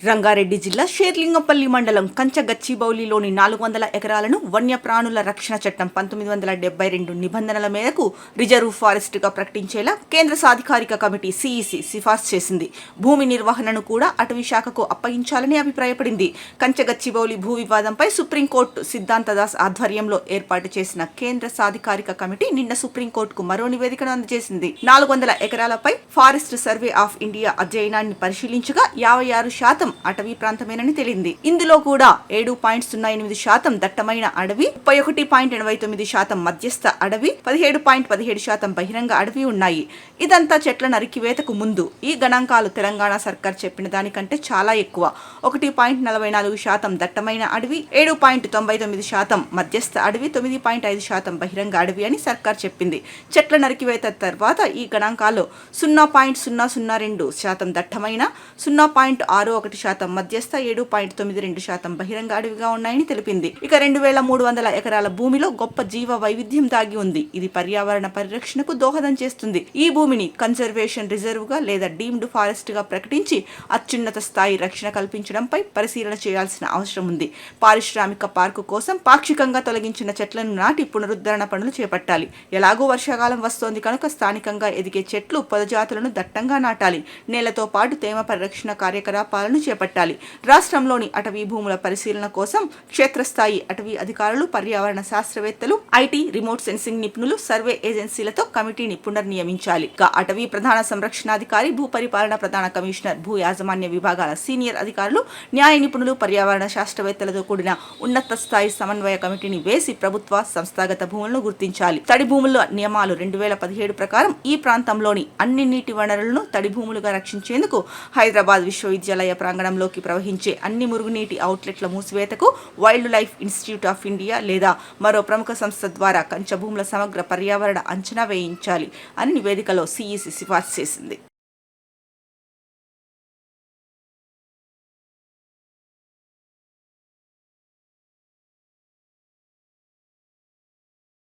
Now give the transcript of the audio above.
రంగారెడ్డి జిల్లా షేర్లింగంపల్లి మండలం కంచగచ్చిబౌలిలోని 400 ఎకరాలను వన్యప్రాణుల రక్షణ చట్టం 1972 నిబంధనల మేరకు రిజర్వ్ ఫారెస్ట్గా ప్రకటించేలా కేంద్ర సాధికారిక కమిటీ సిఇసి సిఫార్సు చేసింది. భూమి నిర్వహణను కూడా అటవీ శాఖకు అప్పగించాలని అభిప్రాయపడింది. కంచగచ్చిబౌలి భూ వివాదంపై సుప్రీంకోర్టు సిద్ధాంతదాస్ ఆధ్వర్యంలో ఏర్పాటు చేసిన కేంద్ర సాధికారిక కమిటీ నిన్న సుప్రీంకోర్టుకు మరో నివేదికను అందజేసింది. 400 ఎకరాలపై ఫారెస్ట్ సర్వే ఆఫ్ ఇండియా అధ్యయనాన్ని పరిశీలించగా 56% అటవీ ప్రాంతమేనని తేలింది. ఇందులో కూడా 7.08% దట్టమైన అడవి, 31.89% మధ్యస్థ అడవి, 17.17% బహిరంగ అడవి ఉన్నాయి. ఇదంతా చెట్ల నరికివేతకు ముందు. ఈ గణాంకాలు తెలంగాణ సర్కార్ చెప్పిన దానికంటే చాలా ఎక్కువ. 1.44% దట్టమైన అడవి, 7.99% మధ్యస్థ అడవి, 9.5% బహిరంగ అడవి అని సర్కార్ చెప్పింది. చెట్ల నరికివేత తర్వాత ఈ గణాంకాలు 0.002% దట్టమైన, 0.61% మధ్యస్థ, 7.92% బహిరంగ అడవిగా ఉన్నాయని తెలిపింది. ఇక 2300 ఎకరాల భూమిలో గొప్ప జీవ వైవిధ్యం దాగి ఉంది. ఇది పర్యావరణ పరిరక్షణకు దోహదం చేస్తుంది. ఈ భూమిని కన్జర్వేషన్ రిజర్వ్ గా లేదా డీమ్డ్ ఫారెస్ట్ గా ప్రకటించి అత్యున్నత స్థాయి రక్షణ కల్పించడంపై పరిశీలన చేయాల్సిన అవసరం ఉంది. పారిశ్రామిక పార్కు కోసం పాక్షికంగా తొలగించిన చెట్లను నాటి పునరుద్ధరణ పనులు చేపట్టాలి. ఎలాగూ వర్షాకాలం వస్తోంది కనుక స్థానికంగా ఎదిగే చెట్లు, పొదజాతులను దట్టంగా నాటాలి. నేలతో పాటు తేమ పరిరక్షణ కార్యకలాపాలను చేపట్టాలి. రాష్ట్రంలోని అటవీ భూముల పరిశీలన కోసం క్షేత్రస్థాయి అటవీ అధికారులు, పర్యావరణ శాస్త్రవేత్తలు, ఐటీ, రిమోట్ సెన్సింగ్ నిపుణులు, సర్వే ఏజెన్సీలతో కమిటీని పునర్నియమించాలి. అటవీ ప్రధాన సంరక్షణాధికారి, భూపరిపాలన ప్రధాన కమిషనర్, భూ యాజమాన్య విభాగాల సీనియర్ అధికారులు, న్యాయ నిపుణులు, పర్యావరణ శాస్త్రవేత్తలతో కూడిన ఉన్నత స్థాయి సమన్వయ కమిటీని వేసి ప్రభుత్వ, సంస్థాగత భూములను గుర్తించాలి. తడి భూముల నియమాలు 2017 ప్రకారం ఈ ప్రాంతంలోని అన్ని నీటి వనరులను తడి భూములుగా రక్షించేందుకు హైదరాబాద్ విశ్వవిద్యాలయ ప్రాంగణంలోకి ప్రవహించే అన్ని మురుగునీటి అవుట్లెట్ల మూసివేతకు wildlife institute of India లేదా మరో ప్రముఖ సంస్థ ద్వారా కంచ భూముల సమగ్ర పర్యావరణ అంచనా వేయించాలి అని నివేదికలో సిఇసి సిఫార్సు చేసింది.